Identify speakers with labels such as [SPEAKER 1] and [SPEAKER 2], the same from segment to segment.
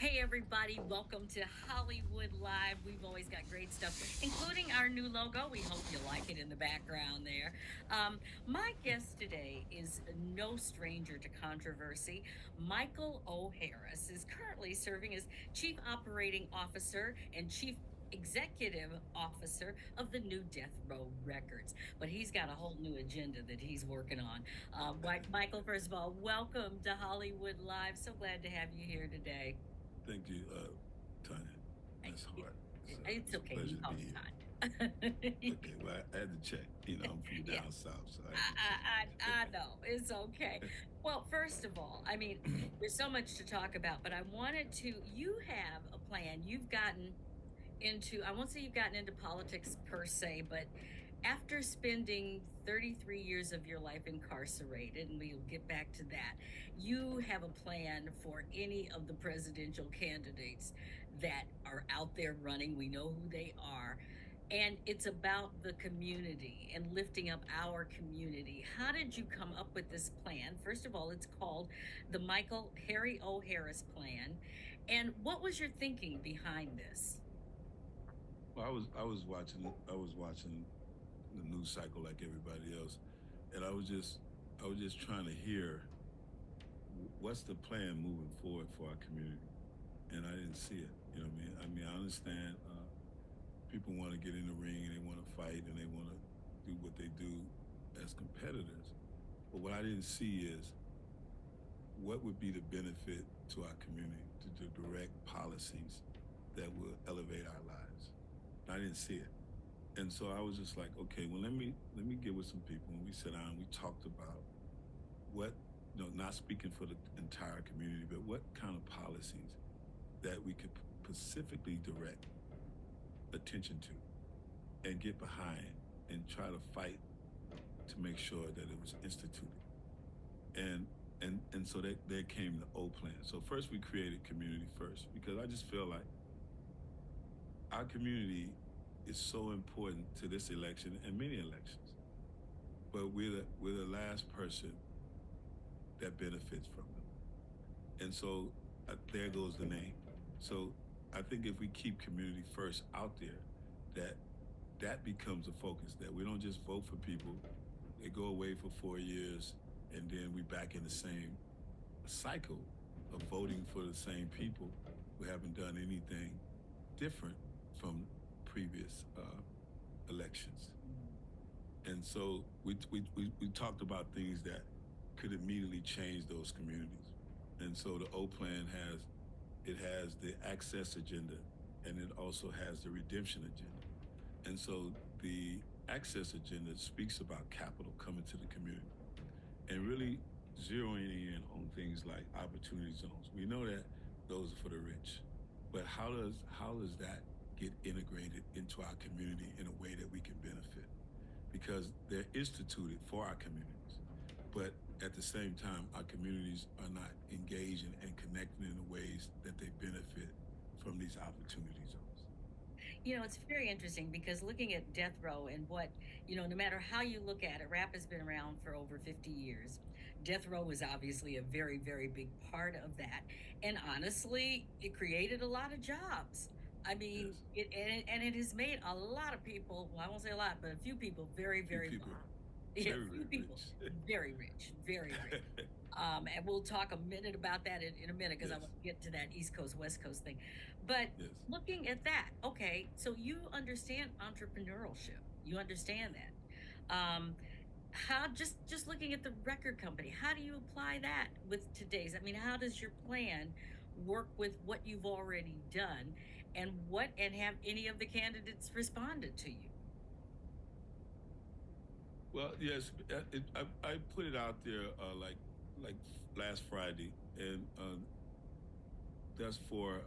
[SPEAKER 1] Hey, everybody, welcome to Hollywood Live. We've always got great stuff, including our new logo. We hope you like it in the background there. My guest today is no stranger to controversy. Michael O. Harris is currently serving as Chief Operating Officer and Chief Executive Officer of the new Death Row Records. But he's got a whole new agenda that he's working on. Michael, first of all, welcome to Hollywood Live. So glad to have you here today.
[SPEAKER 2] Thank you, Tanya. That's hard.
[SPEAKER 1] It's
[SPEAKER 2] It's a
[SPEAKER 1] okay. You
[SPEAKER 2] pleasure to
[SPEAKER 1] call
[SPEAKER 2] be
[SPEAKER 1] me
[SPEAKER 2] here.
[SPEAKER 1] Todd.
[SPEAKER 2] Okay, well, I had to check. I'm from
[SPEAKER 1] Yeah,
[SPEAKER 2] down south, so I had to check.
[SPEAKER 1] I know. It's okay. Well, first of all, I mean, there's so much to talk about, but I wanted to, you have a plan. You've gotten into, I won't say you've gotten into politics per se, but after spending 33 years of your life incarcerated, and we'll get back to that, you have a plan for any of the presidential candidates that are out there running. We know who they are. And it's about the community and lifting up our community. How did you come up with this plan? First of all, it's called the Michael Harry O. Harris Plan. And what was your thinking behind this?
[SPEAKER 2] Well, I was watching the news cycle like everybody else, and I was just trying to hear what's the plan moving forward for our community, and I didn't see it. You know what I mean? I understand people want to get in the ring and they want to fight and they want to do what they do as competitors, but what I didn't see is what would be the benefit to our community to direct policies that will elevate our lives. And I didn't see it. And so I was just like, okay, well let me get with some people and we sat down and we talked about what, not speaking for the entire community, but what kind of policies that we could specifically direct attention to and get behind and try to fight to make sure that it was instituted. And and so that there came the O plan. So first we created community first because I just feel like our community is so important to this election and many elections. But we're the last person that benefits from them. And so there goes the name. So I think if we keep community first out there, that that becomes a focus. That we don't just vote for people, they go away for 4 years, and then we back in the same cycle of voting for the same people who haven't done anything different from previous elections. And so we talked about things that could immediately change those communities. And so the O plan has the access agenda and it also has the redemption agenda. And so the access agenda speaks about capital coming to the community and really zeroing in on things like opportunity zones. We know that those are for the rich, but how does that get integrated into our community in a way that we can benefit? Because they're instituted for our communities, but at the same time, our communities are not engaging and connecting in the ways that they benefit from these opportunity zones.
[SPEAKER 1] It's very interesting because looking at death row and what, no matter how you look at it, rap has been around for over 50 years. Death row was obviously a very, very big part of that. And honestly, it created a lot of jobs. I mean,
[SPEAKER 2] Yes,
[SPEAKER 1] and it has made a lot of people, well, I won't say a lot, but a few people very,
[SPEAKER 2] few
[SPEAKER 1] very
[SPEAKER 2] people
[SPEAKER 1] wealthy. Yeah, a
[SPEAKER 2] very,
[SPEAKER 1] few
[SPEAKER 2] very
[SPEAKER 1] people
[SPEAKER 2] rich.
[SPEAKER 1] very rich, very rich. And we'll talk a minute about that in a minute because I want
[SPEAKER 2] Yes,
[SPEAKER 1] to get to that East Coast, West Coast thing. But
[SPEAKER 2] yes.
[SPEAKER 1] looking at that, okay, so you understand entrepreneurship. You understand that. Um, how just looking at the record company, how do you apply that with today's? I mean, how does your plan work with what you've already done and have any of the candidates responded to you?
[SPEAKER 2] Well, yes, I put it out there like last Friday, and that's for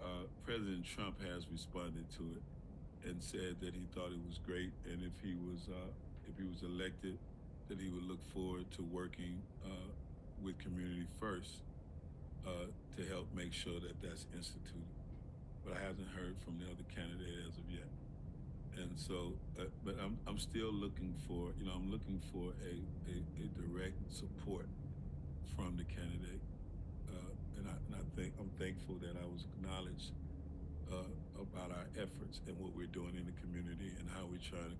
[SPEAKER 2] President Trump has responded to it and said that he thought it was great, and if he was elected, that he would look forward to working with community first to help make sure that that's instituted. But I haven't heard from the other candidate as of yet. And so, but I'm still looking for, I'm looking for a direct support from the candidate, and I think I'm thankful that I was acknowledged about our efforts and what we're doing in the community and how we're trying to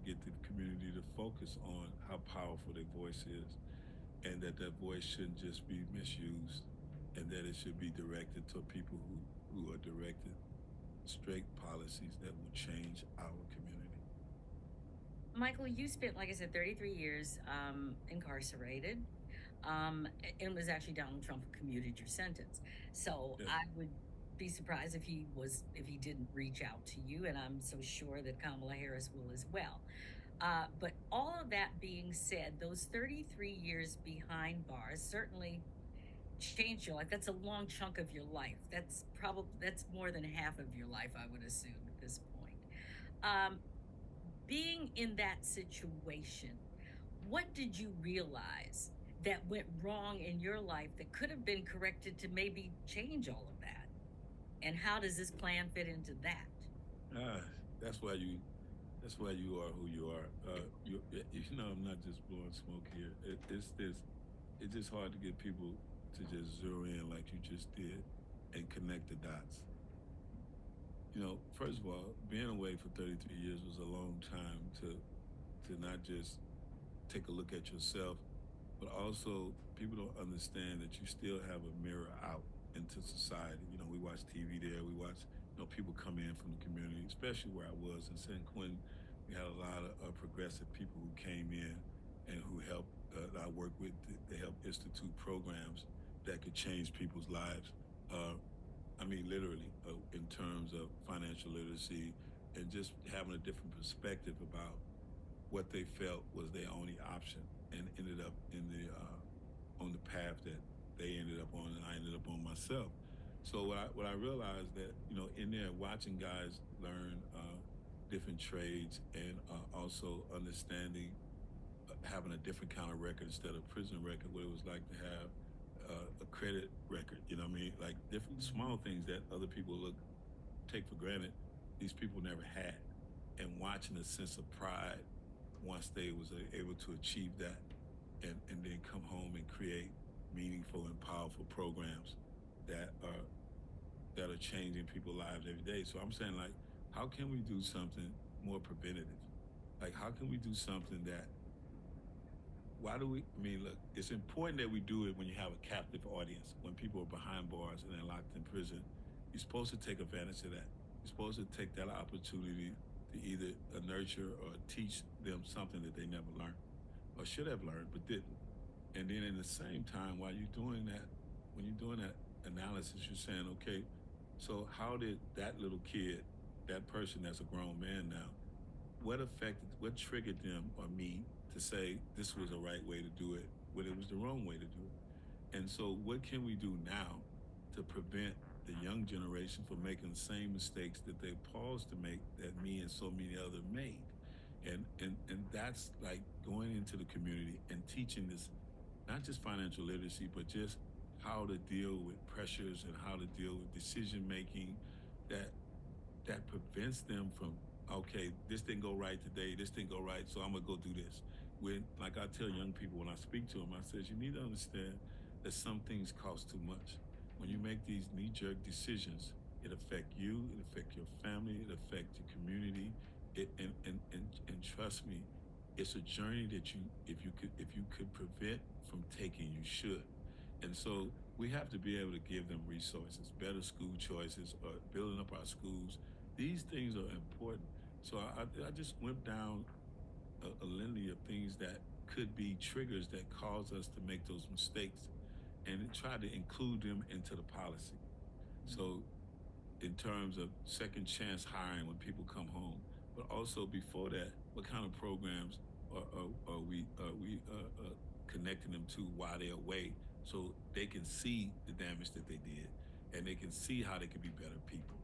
[SPEAKER 2] get the community to focus on how powerful their voice is, and that that voice shouldn't just be misused, and that it should be directed to people who are directed straight policies that will change our community.
[SPEAKER 1] Michael, you spent, like I said, 33 years incarcerated. And was actually Donald Trump who commuted your sentence. So
[SPEAKER 2] Yes.
[SPEAKER 1] I would be surprised if he didn't reach out to you, and I'm so sure that Kamala Harris will as well. But all of that being said, those 33 years behind bars certainly changed your life. That's a long chunk of your life. That's more than half of your life, I would assume at this point. Um, Being in that situation, what did you realize that went wrong in your life that could have been corrected to maybe change all of that? And how does this plan fit into that?
[SPEAKER 2] Ah, that's why you. That's why you are who you are. You know, I'm not just blowing smoke here. It's this. It's just hard to get people to just zero in like you just did, and connect the dots. You know, first of all, being away for 33 years was a long time to not just take a look at yourself, but also people don't understand that you still have a mirror out into society. You know, we watch TV there. We watch, people come in from the community, especially where I was in San Quentin. We had a lot of progressive people who came in and who helped. I worked with. They helped institute programs that could change people's lives. Uh, I mean, literally, in terms of financial literacy and just having a different perspective about what they felt was their only option, and ended up in the on the path that they ended up on, and I ended up on myself. So what I realized that in there watching guys learn different trades, and also understanding having a different kind of record instead of prison record, what it was like to have a credit record. You know what I mean? Like different small things that other people take for granted, these people never had, and watching a sense of pride once they was able to achieve that, and then come home and create meaningful and powerful programs that are changing people's lives every day. So I'm saying, like, how can we do something more preventative? Like, how can we do something that, why do we, I mean, look, it's important that we do it when you have a captive audience, when people are behind bars and they're locked in prison. You're supposed to take advantage of that. You're supposed to take that opportunity to either nurture or teach them something that they never learned or should have learned but didn't. And then in the same time, while you're doing that, when you're doing that analysis, you're saying, okay, so how did that little kid, that person that's a grown man now, what triggered them or me to say this was the right way to do it when it was the wrong way to do it? And so, what can we do now to prevent the young generation from making the same mistakes that they paused to make, that me and so many others made? And that's like going into the community and teaching this, not just financial literacy, but just how to deal with pressures and how to deal with decision making, that that prevents them from, okay, this didn't go right today, this didn't go right, so I'm gonna go do this. When, like I tell young people when I speak to them, I says, you need to understand that some things cost too much. When you make these knee-jerk decisions, it affect you, it affect your family, it affect your community. And trust me, it's a journey that if you could prevent from taking, you should. And so we have to be able to give them resources, better school choices, or building up our schools. These things are important. So I just went down a litany of things that could be triggers that cause us to make those mistakes, and try to include them into the policy. So in terms of second chance hiring when people come home, but also before that, what kind of programs are we connecting them to while they're away, so they can see the damage that they did, and they can see how they can be better people.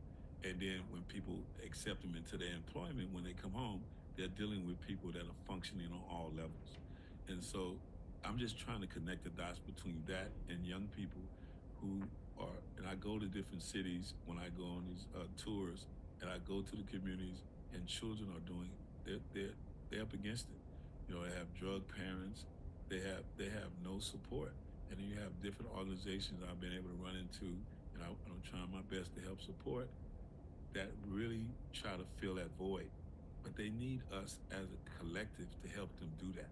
[SPEAKER 2] And then when people accept them into their employment, when they come home, they're dealing with people that are functioning on all levels. And so I'm just trying to connect the dots between that and young people who are, and I go to different cities when I go on these tours, and I go to the communities, and children are doing, they're up against it. They have drug parents, they have no support, and then you have different organizations I've been able to run into and I'm trying my best to help support that really try to fill that void. But they need us as a collective to help them do that.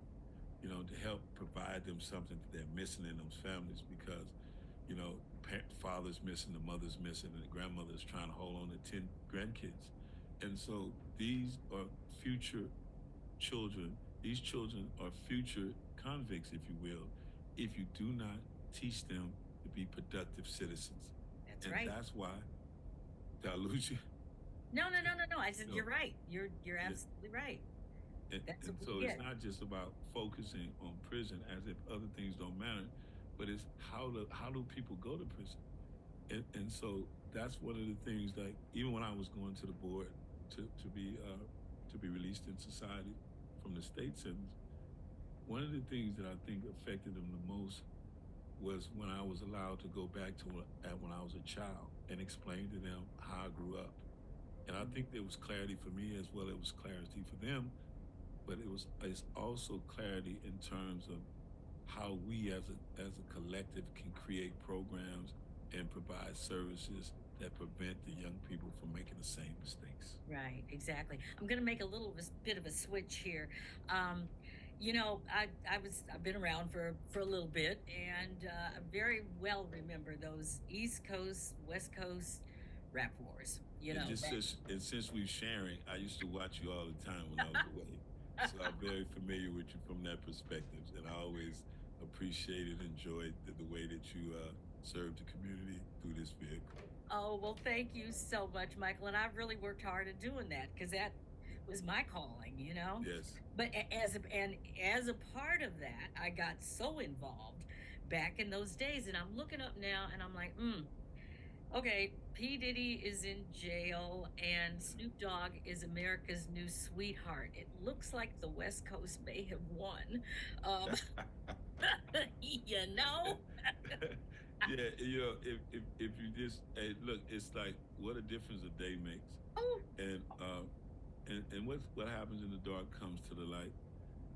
[SPEAKER 2] To help provide them something that they're missing in those families because, father's missing, the mother's missing, and the grandmother's trying to hold on to 10 grandkids. And so these are future children. These children are future convicts, if you will, if you do not teach them to be productive citizens.
[SPEAKER 1] That's
[SPEAKER 2] And
[SPEAKER 1] right.
[SPEAKER 2] that's why, did I lose you?
[SPEAKER 1] No, no, no, no, no. I said
[SPEAKER 2] No.
[SPEAKER 1] you're right. You're
[SPEAKER 2] Yeah.
[SPEAKER 1] absolutely right. That's
[SPEAKER 2] And
[SPEAKER 1] what we
[SPEAKER 2] so it's
[SPEAKER 1] get.
[SPEAKER 2] not just about focusing on prison as if other things don't matter, but it's how do people go to prison? And so that's one of the things that even when I was going to the board to be released in society from the state sentence, one of the things that I think affected them the most was when I was allowed to go back to when I was a child and explain to them how I grew up. And I think there was clarity for me as well. It was clarity for them, but it's also clarity in terms of how we as a collective can create programs and provide services that prevent the young people from making the same mistakes.
[SPEAKER 1] Right, exactly. I'm going to make a little bit of a switch here. Um, I've been around for a little bit, and I very well remember those East Coast West Coast rap wars.
[SPEAKER 2] And since we're sharing, I used to watch you all the time when I was away, so I'm very familiar with you from that perspective, and I always appreciated, enjoyed the way that you served the community through this vehicle.
[SPEAKER 1] Oh, well, thank you so much, Michael. And I've really worked hard at doing that because that was my calling.
[SPEAKER 2] Yes.
[SPEAKER 1] But as a part of that, I got so involved back in those days. And I'm looking up now and I'm like, okay, P. Diddy is in jail and Snoop Dogg is America's new sweetheart. It looks like the West Coast may have won. Um, you know?
[SPEAKER 2] Yeah, if you just hey, look, it's like what a difference a day makes,
[SPEAKER 1] Oh,
[SPEAKER 2] and what happens in the dark comes to the light,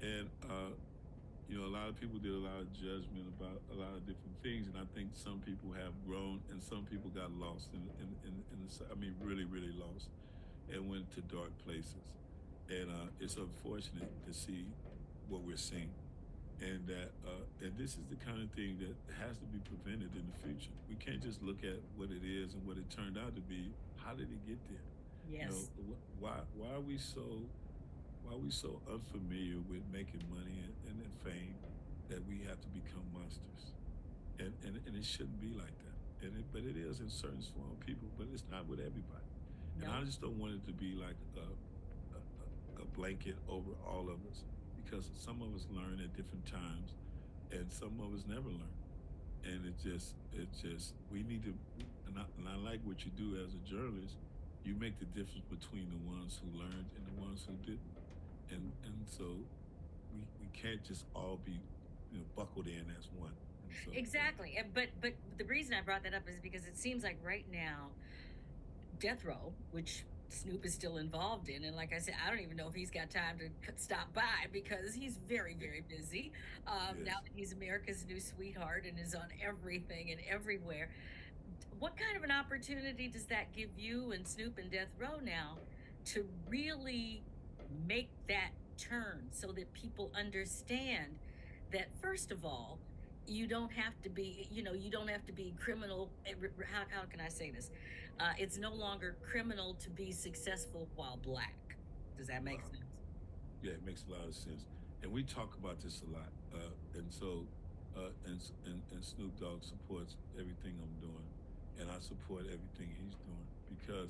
[SPEAKER 2] and a lot of people did a lot of judgment about a lot of different things, and I think some people have grown, and some people got lost I mean, really, really lost, and went to dark places, and it's unfortunate to see what we're seeing and this is the kind of thing that has to be prevented in the future. We can't just look at what it is and what it turned out to be. How did it get there?
[SPEAKER 1] yes.
[SPEAKER 2] Why are we so unfamiliar with making money and fame that we have to become monsters? And it shouldn't be like that. But it is in certain small people, but it's not with everybody. And I
[SPEAKER 1] No.
[SPEAKER 2] just don't want it to be like a blanket over all of us because some of us learn at different times and some of us never learn. And we need to, and I like what you do as a journalist. You make the difference between the ones who learned and the ones who didn't. And so we can't just all be, buckled in as one. And so,
[SPEAKER 1] Exactly. But the reason I brought that up is because it seems like right now death row, which Snoop is still involved in, and like I said, I don't even know if he's got time to stop by because he's very very busy. Now
[SPEAKER 2] yes.
[SPEAKER 1] that he's America's new sweetheart and is on everything and everywhere, what kind of an opportunity does that give you and Snoop and Death Row now to really make that turn so that people understand that first of all, you don't have to be, you don't have to be criminal. How can I say this? It's no longer criminal to be successful while black. Does that make
[SPEAKER 2] Wow.
[SPEAKER 1] sense?
[SPEAKER 2] Yeah, it makes a lot of sense. And we talk about this a lot. And so, and Snoop Dogg supports everything I'm doing, and I support everything he's doing because,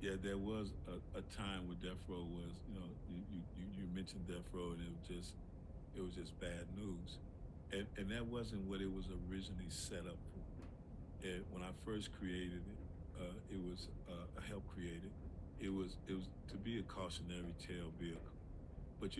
[SPEAKER 2] yeah, there was a time where Death Row was, you mentioned Death Row, and it was just bad news, and that wasn't what it was originally set up for. And when I first created it, it was help create it. It was to be a cautionary tale vehicle. But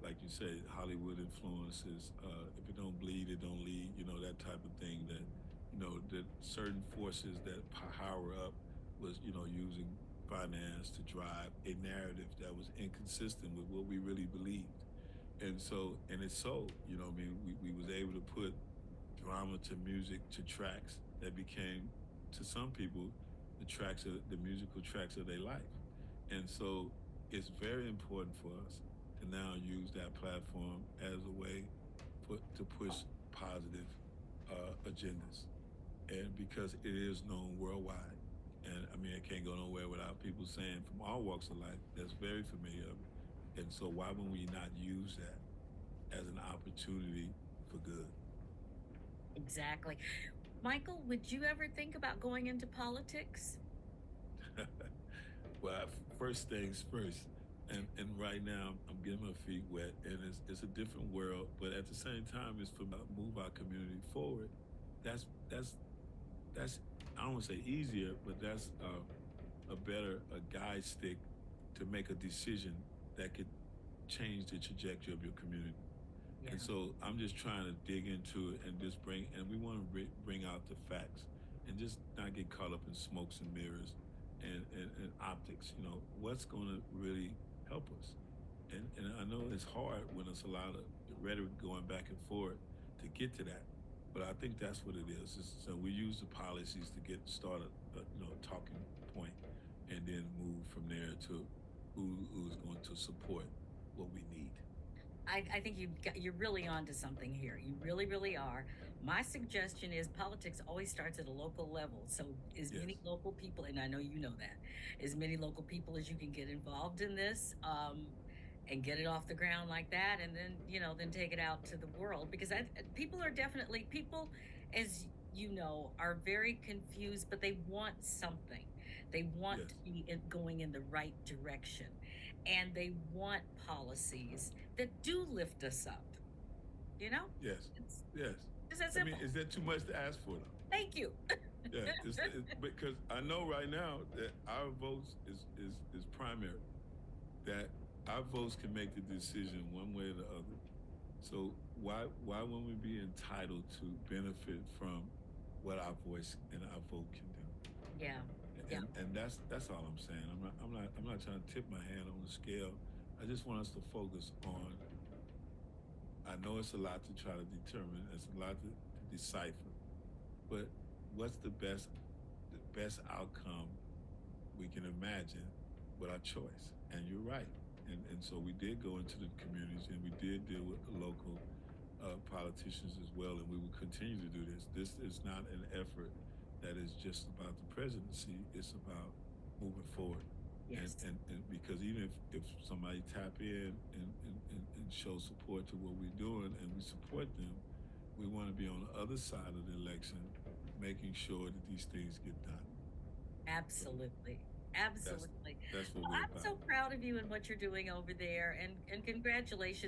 [SPEAKER 2] like you said, Hollywood influences. If it don't bleed, it don't lead. That type of thing. That certain forces that power up was using finance to drive a narrative that was inconsistent with what we really believed. And so, and it's sold. I mean, we was able to put drama to music to tracks that became to some people the musical tracks of their life, and so it's very important for us to now use that platform as a way to push positive agendas, and because it is known worldwide. And I mean, it can't go nowhere without people saying from all walks of life that's very familiar of it. And so, why would we not use that as an opportunity for good?
[SPEAKER 1] Exactly. Michael, would you ever think about going into politics?
[SPEAKER 2] Well, first things first. And right now, I'm getting my feet wet, and it's a different world. But at the same time, it's for move our community forward. That's that's that's I don't want to say easier, but that's a better a guide stick to make a decision that could change the trajectory of your community.
[SPEAKER 1] Yeah.
[SPEAKER 2] And so I'm just trying to dig into it and just and we want to bring out the facts and just not get caught up in smokes and mirrors and optics. You know, what's going to really help us? And I know it's hard when it's a lot of rhetoric going back and forth to get to that. But I think that's what it is. So we use the policies to get started, talking point, and then move from there to who's going to support what we need.
[SPEAKER 1] I think you're really onto something here. You really, really are. My suggestion is politics always starts at a local level. So as
[SPEAKER 2] Yes.
[SPEAKER 1] many local people, and I know you know that, as many local people as you can get involved in this, and get it off the ground like that, and then then take it out to the world because people are definitely people, as you know, are very confused, but they want something. They want
[SPEAKER 2] Yes.
[SPEAKER 1] to be going in the right direction, and they want policies that do lift us up. You know,
[SPEAKER 2] Yes.
[SPEAKER 1] it's
[SPEAKER 2] Yes.
[SPEAKER 1] just that
[SPEAKER 2] I mean,
[SPEAKER 1] simple.
[SPEAKER 2] is that too much to ask for, though?
[SPEAKER 1] Thank you.
[SPEAKER 2] Yeah, because I know right now that our votes is primary. That our votes can make the decision one way or the other. So why wouldn't we be entitled to benefit from what our voice and our vote can do?
[SPEAKER 1] Yeah, yeah,
[SPEAKER 2] And that's all I'm saying. I'm not trying to tip my hand on the scale. I just want us to focus on. I know it's a lot to try to determine. It's a lot to decipher. But what's the best outcome we can imagine with our choice? And you're right. And so we did go into the communities and we did deal with local politicians as well, and we will continue to do this. This is not an effort that is just about the presidency. It's about moving forward.
[SPEAKER 1] yes,
[SPEAKER 2] And because even if somebody tap in and show support to what we're doing and we support them, we want to be on the other side of the election, making sure that these things get done. So
[SPEAKER 1] absolutely,
[SPEAKER 2] that's
[SPEAKER 1] absolutely.
[SPEAKER 2] that's what
[SPEAKER 1] Well,
[SPEAKER 2] we're
[SPEAKER 1] I'm
[SPEAKER 2] about.
[SPEAKER 1] so proud of you and what you're doing over there, and congratulations